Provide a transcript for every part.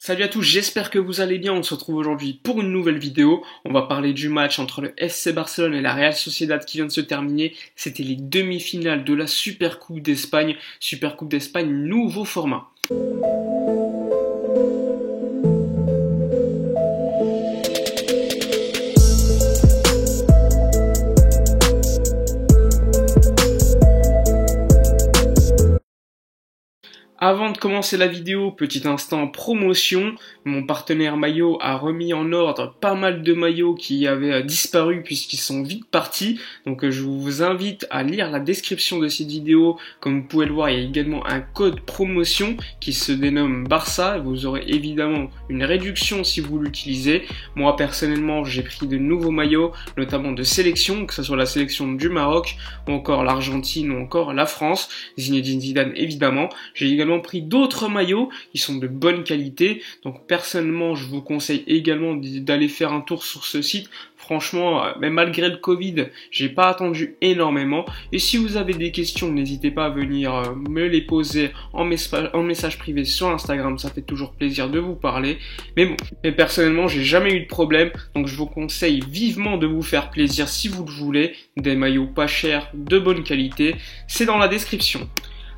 Salut à tous, j'espère que vous allez bien. On se retrouve aujourd'hui pour une nouvelle vidéo. On va parler du match entre le FC Barcelone et la Real Sociedad qui vient de se terminer. C'était les demi-finales de la Supercoupe d'Espagne. Supercoupe d'Espagne, nouveau format. Avant de commencer la vidéo, petit instant promotion, mon partenaire maillot a remis en ordre pas mal de maillots qui avaient disparu puisqu'ils sont vite partis. Donc je vous invite à lire la description de cette vidéo. Comme vous pouvez le voir, il y a également un code promotion qui se dénomme Barça. Vous aurez évidemment une réduction si vous l'utilisez. Moi personnellement, j'ai pris de nouveaux maillots, notamment de sélection, que ce soit la sélection du Maroc ou encore l'Argentine ou encore la France. Zinedine Zidane évidemment. J'ai également pris d'autres maillots qui sont de bonne qualité, donc personnellement je vous conseille également d'aller faire un tour sur ce site. Franchement, même malgré le Covid, j'ai pas attendu énormément, et si vous avez des questions, n'hésitez pas à venir me les poser en message privé sur Instagram, ça fait toujours plaisir de vous parler. Mais personnellement j'ai jamais eu de problème, donc je vous conseille vivement de vous faire plaisir si vous le voulez. Des maillots pas chers, de bonne qualité, c'est dans la description.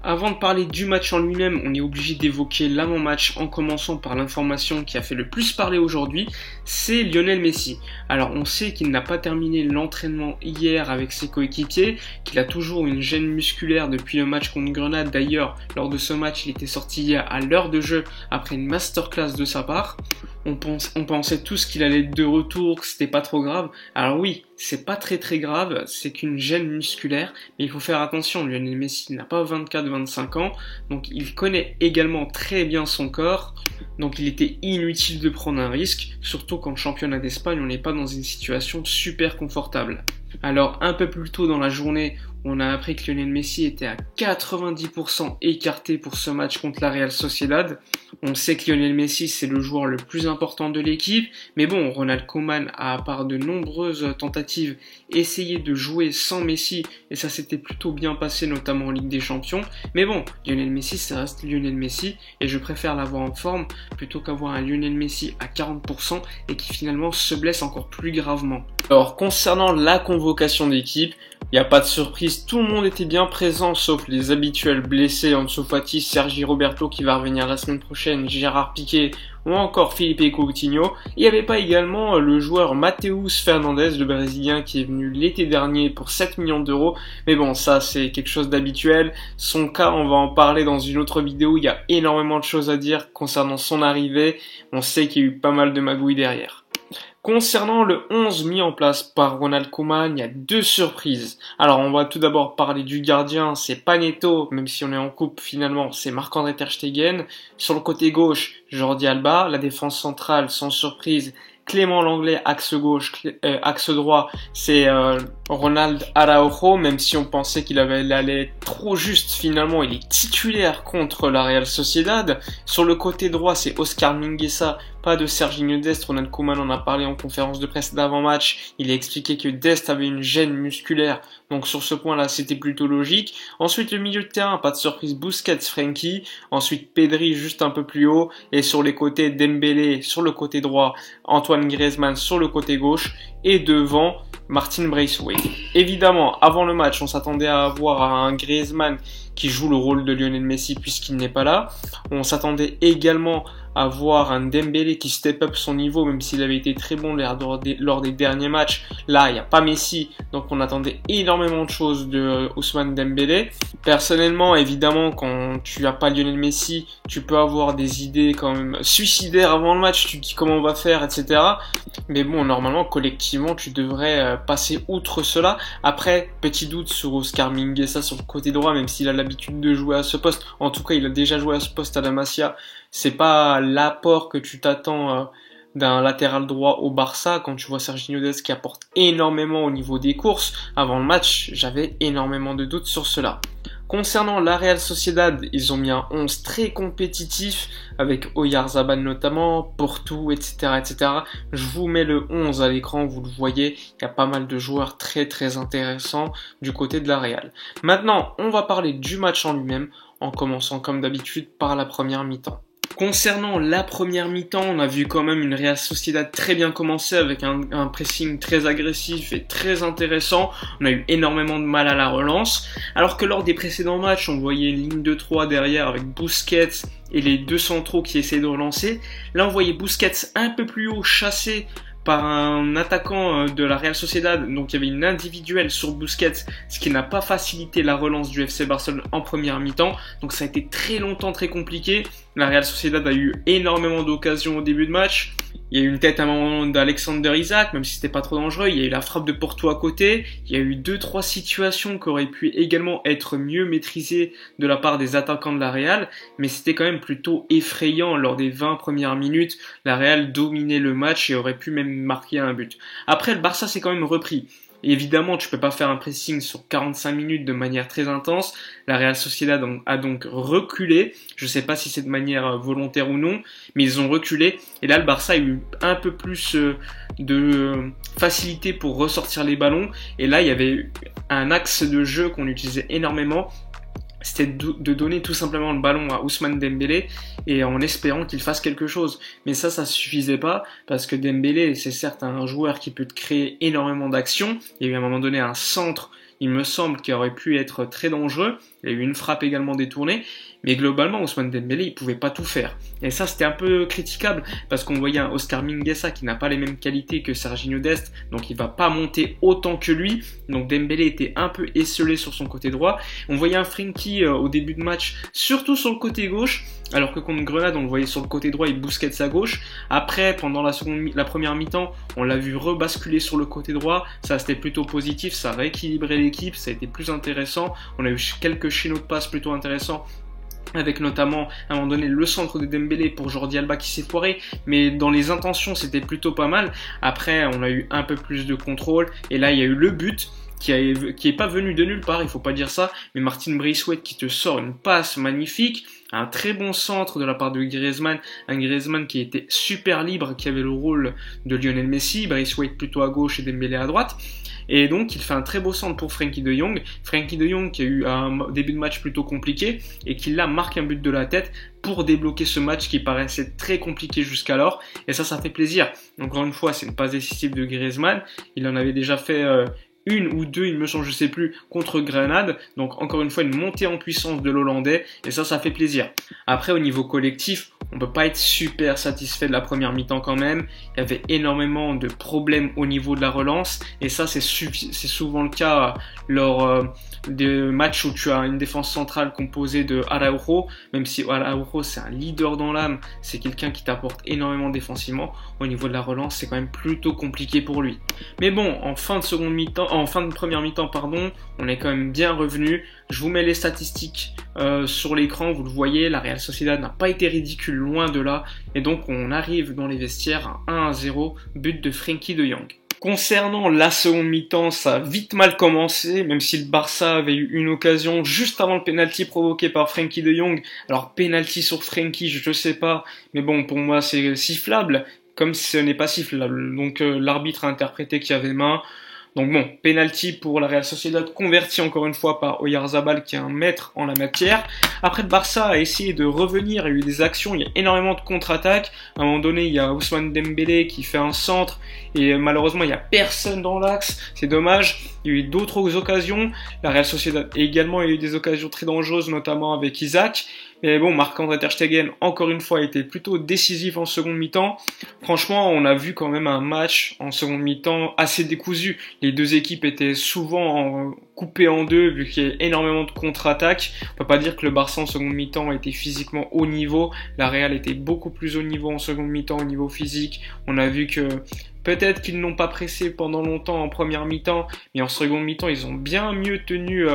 Avant de parler du match en lui-même, on est obligé d'évoquer l'avant-match en commençant par l'information qui a fait le plus parler aujourd'hui, c'est Lionel Messi. Alors on sait qu'il n'a pas terminé l'entraînement hier avec ses coéquipiers, qu'il a toujours une gêne musculaire depuis le match contre Grenade. D'ailleurs, lors de ce match, il était sorti hier à l'heure de jeu après une masterclass de sa part. On pensait tous qu'il allait être de retour, que c'était pas trop grave. Alors oui, c'est pas très grave, c'est qu'une gêne musculaire, mais il faut faire attention, Lionel Messi n'a pas 24-25 ans, donc il connaît également très bien son corps, donc il était inutile de prendre un risque, surtout qu'en championnat d'Espagne, on n'est pas dans une situation super confortable. Alors un peu plus tôt dans la journée, on a appris que Lionel Messi était à 90% écarté pour ce match contre la Real Sociedad. On sait que Lionel Messi c'est le joueur le plus important de l'équipe, mais bon, Ronald Koeman a par de nombreuses tentatives essayé de jouer sans Messi et ça s'était plutôt bien passé, notamment en Ligue des Champions. Mais bon, Lionel Messi ça reste Lionel Messi et je préfère l'avoir en forme plutôt qu'avoir un Lionel Messi à 40% et qui finalement se blesse encore plus gravement. Alors concernant la convocation d'équipe, il n'y a pas de surprise, tout le monde était bien présent sauf les habituels blessés, Ansu Fati, Sergi Roberto qui va revenir la semaine prochaine, Gérard Piqué ou encore Felipe Coutinho. Il n'y avait pas également le joueur Matheus Fernandes, le Brésilien qui est venu l'été dernier pour 7 millions d'euros. Mais bon, ça c'est quelque chose d'habituel. Son cas, on va en parler dans une autre vidéo, il y a énormément de choses à dire concernant son arrivée. On sait qu'il y a eu pas mal de magouilles derrière. Concernant le 11 mis en place par Ronald Koeman, il y a deux surprises. Alors on va tout d'abord parler du gardien, c'est pas Neto, même si on est en coupe finalement, c'est Marc-André Ter Stegen. Sur le côté gauche, Jordi Alba. La défense centrale, sans surprise, Clément Lenglet, axe gauche, axe droit, c'est Ronald Araujo, même si on pensait qu'il allait trop juste, finalement il est titulaire contre la Real Sociedad. Sur le côté droit, c'est Oscar Mingueza, pas de Serginho Dest. Ronald Koeman en a parlé en conférence de presse d'avant-match, il a expliqué que Dest avait une gêne musculaire, donc sur ce point-là c'était plutôt logique. Ensuite le milieu de terrain, pas de surprise, Busquets, Frenkie, ensuite Pedri juste un peu plus haut, et sur les côtés Dembélé sur le côté droit, Antoine Griezmann sur le côté gauche, et devant Martin Braithwaite. Évidemment, avant le match, on s'attendait à avoir un Griezmann qui joue le rôle de Lionel Messi puisqu'il n'est pas là. On s'attendait également à voir un Dembélé qui step up son niveau, même s'il avait été très bon lors des derniers matchs. Là, il n'y a pas Messi, donc on attendait énormément de choses de Ousmane Dembélé. Personnellement, évidemment, quand tu n'as pas Lionel Messi, tu peux avoir des idées quand même suicidaires avant le match, tu te dis comment on va faire, etc. Mais bon, normalement, collectivement, tu devrais passer outre cela. Après, petit doute sur Oscar Mingueza sur le côté droit, même s'il a l'habitude de jouer à ce poste. En tout cas, il a déjà joué à ce poste à la Masia. C'est pas l'apport que tu t'attends d'un latéral droit au Barça quand tu vois Serginho Dest qui apporte énormément au niveau des courses. Avant le match, j'avais énormément de doutes sur cela. Concernant la Real Sociedad, ils ont mis un 11 très compétitif avec Oyarzabal notamment, Porto, etc. Je vous mets le 11 à l'écran, vous le voyez, il y a pas mal de joueurs très intéressants du côté de la Real. Maintenant, on va parler du match en lui-même en commençant comme d'habitude par la première mi-temps. Concernant la première mi-temps, on a vu quand même une Real Sociedad très bien commencer avec un pressing très agressif et très intéressant. On a eu énormément de mal à la relance. Alors que lors des précédents matchs, on voyait une ligne de 3 derrière avec Busquets et les deux centraux qui essayaient de relancer. Là, on voyait Busquets un peu plus haut chassé par un attaquant de la Real Sociedad, donc il y avait une individuelle sur Busquets, ce qui n'a pas facilité la relance du FC Barcelone en première mi-temps, donc ça a été très longtemps très compliqué. La Real Sociedad a eu énormément d'occasions au début de match. Il y a eu une tête à un moment d'Alexander Isak, même si c'était pas trop dangereux. Il y a eu la frappe de Porto à côté. Il y a eu 2-3 situations qui auraient pu également être mieux maîtrisées de la part des attaquants de la Real. Mais c'était quand même plutôt effrayant lors des 20 premières minutes. La Real dominait le match et aurait pu même marquer un but. Après, le Barça s'est quand même repris. Et évidemment, tu peux pas faire un pressing sur 45 minutes de manière très intense. La Real Sociedad a donc reculé. Je sais pas si c'est de manière volontaire ou non, mais ils ont reculé. Et là, le Barça a eu un peu plus de facilité pour ressortir les ballons. Et là, il y avait un axe de jeu qu'on utilisait énormément. C'était de donner tout simplement le ballon à Ousmane Dembélé et en espérant qu'il fasse quelque chose. Mais ça suffisait pas parce que Dembélé, c'est certes un joueur qui peut te créer énormément d'actions. Il y a eu à un moment donné un centre, il me semble, qui aurait pu être très dangereux. Il y a eu une frappe également détournée. Mais globalement, Ousmane Dembélé, il pouvait pas tout faire. Et ça, c'était un peu critiquable parce qu'on voyait un Oscar Mingueza qui n'a pas les mêmes qualités que Serginho Dest, donc il va pas monter autant que lui. Donc Dembélé était un peu esselé sur son côté droit. On voyait un Frenkie au début de match, surtout sur le côté gauche, alors que contre Grenade, on le voyait sur le côté droit et Busquets à gauche. Après, pendant la première mi-temps, on l'a vu rebasculer sur le côté droit. Ça, c'était plutôt positif, ça a rééquilibré l'équipe, ça a été plus intéressant. On a eu quelques schémas de passe plutôt intéressants, avec notamment à un moment donné le centre de Dembélé pour Jordi Alba qui s'est foiré, mais dans les intentions c'était plutôt pas mal. Après on a eu un peu plus de contrôle et là il y a eu le but qui est pas venu de nulle part, il faut pas dire ça, mais Martin Braithwaite qui te sort une passe magnifique, un très bon centre de la part de Griezmann, un Griezmann qui était super libre, qui avait le rôle de Lionel Messi, Braithwaite plutôt à gauche et Dembélé à droite. Et donc, il fait un très beau centre pour Frenkie de Jong. Frenkie de Jong qui a eu un début de match plutôt compliqué et qui là marque un but de la tête pour débloquer ce match qui paraissait très compliqué jusqu'alors. Et ça fait plaisir. Encore une fois, c'est une passe décisive de Griezmann. Il en avait déjà fait une ou deux, il me semble, je sais plus, contre Grenade. Donc encore une fois, une montée en puissance de l'Hollandais. Et ça fait plaisir. Après, au niveau collectif, on peut pas être super satisfait de la première mi-temps quand même. Il y avait énormément de problèmes au niveau de la relance. Et ça, c'est souvent le cas lors des matchs où tu as une défense centrale composée de Araujo. Même si Araujo, c'est un leader dans l'âme, c'est quelqu'un qui t'apporte énormément défensivement. Au niveau de la relance, c'est quand même plutôt compliqué pour lui. Mais bon, en fin de première mi-temps, on est quand même bien revenu. Je vous mets les statistiques sur l'écran, vous le voyez, la Real Sociedad n'a pas été ridicule, loin de là. Et donc on arrive dans les vestiaires à 1-0, but de Frenkie de Jong. Concernant la seconde mi-temps, ça a vite mal commencé, même si le Barça avait eu une occasion juste avant le penalty provoqué par Frenkie de Jong. Alors penalty sur Frenkie, je sais pas, mais bon, pour moi c'est sifflable, comme ce n'est pas sifflable. Donc l'arbitre a interprété qu'il y avait main. Donc bon, penalty pour la Real Sociedad, converti encore une fois par Oyarzabal qui est un maître en la matière. Après, le Barça a essayé de revenir, il y a eu des actions, il y a énormément de contre-attaques. À un moment donné, il y a Ousmane Dembélé qui fait un centre et malheureusement, il n'y a personne dans l'axe. C'est dommage. Il y a eu d'autres occasions. La Real Sociedad également a eu des occasions très dangereuses, notamment avec Isaac. Mais bon, Marc-André Ter Stegen, encore une fois, a été plutôt décisif en seconde mi-temps. Franchement, on a vu quand même un match en seconde mi-temps assez décousu. Les deux équipes étaient souvent coupées en deux, vu qu'il y a énormément de contre-attaques. On peut pas dire que le Barça en seconde mi-temps était physiquement haut niveau. La Real était beaucoup plus haut niveau en seconde mi-temps au niveau physique. On a vu que peut-être qu'ils n'ont pas pressé pendant longtemps en première mi-temps, mais en seconde mi-temps, ils ont bien mieux tenu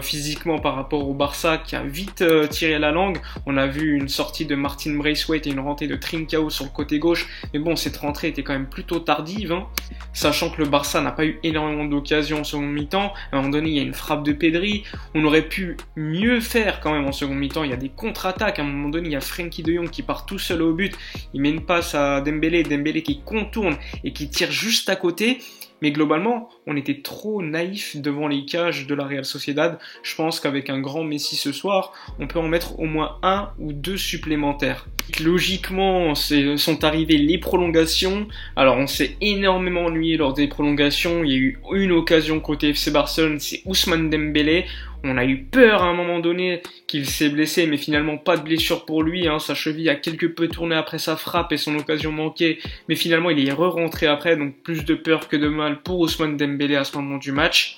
physiquement par rapport au Barça qui a vite tiré la langue. On a vu une sortie de Martin Braithwaite et une rentrée de Trincao sur le côté gauche, mais bon, cette rentrée était quand même plutôt tardive, sachant que le Barça n'a pas eu énormément d'occasions en seconde mi-temps. À un moment donné, il y a une frappe de Pedri. On aurait pu mieux faire quand même en seconde mi-temps. Il y a des contre-attaques. À un moment donné, il y a Frenkie de Jong qui part tout seul au but. Il met une passe à Dembélé qui contourne et qui tire juste à côté. Mais globalement, on était trop naïf devant les cages de la Real Sociedad. Je pense qu'avec un grand Messi ce soir, on peut en mettre au moins 1 ou 2 supplémentaires. Logiquement, sont arrivées les prolongations. Alors, on s'est énormément ennuyé lors des prolongations. Il y a eu une occasion côté FC Barcelone, c'est Ousmane Dembélé. On a eu peur à un moment donné qu'il s'est blessé, mais finalement pas de blessure pour lui. Sa cheville a quelque peu tourné après sa frappe et son occasion manquée, mais finalement il est re-rentré après, donc plus de peur que de mal pour Ousmane Dembélé à ce moment du match.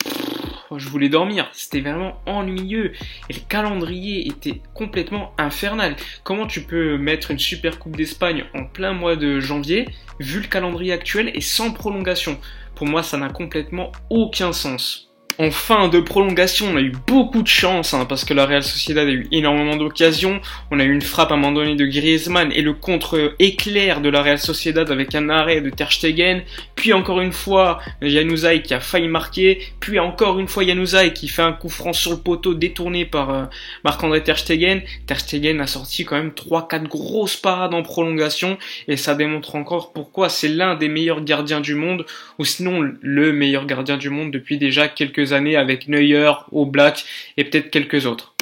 Je voulais dormir, c'était vraiment ennuyeux et le calendrier était complètement infernal. Comment tu peux mettre une super coupe d'Espagne en plein mois de janvier, vu le calendrier actuel et sans prolongation? Pour moi, ça n'a complètement aucun sens. En fin de prolongation, on a eu beaucoup de chance parce que la Real Sociedad a eu énormément d'occasions. On a eu une frappe à un moment donné de Griezmann et le contre-éclair de la Real Sociedad avec un arrêt de Ter Stegen. Puis encore une fois, Januzaj qui a failli marquer. Puis encore une fois, Januzaj qui fait un coup franc sur le poteau détourné par Marc-André Ter Stegen. Ter Stegen a sorti quand même 3-4 grosses parades en prolongation et ça démontre encore pourquoi c'est l'un des meilleurs gardiens du monde, ou sinon le meilleur gardien du monde depuis déjà quelques années avec Neuer, Oblak et peut-être quelques autres.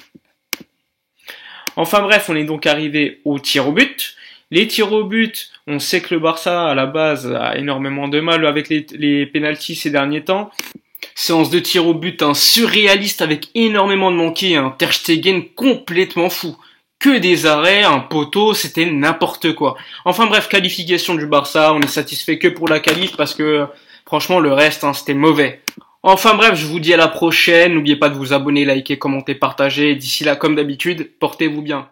Enfin bref, on est donc arrivé aux tirs au but. Les tirs au but, on sait que le Barça à la base a énormément de mal avec les pénaltys ces derniers temps. Séance de tir au but surréaliste avec énormément de manqués, Ter Stegen complètement fou. Que des arrêts, un poteau, c'était n'importe quoi. Enfin bref, qualification du Barça, on est satisfait que pour la qualif parce que franchement le reste c'était mauvais. Enfin bref, je vous dis à la prochaine, n'oubliez pas de vous abonner, liker, commenter, partager, d'ici là comme d'habitude, portez-vous bien.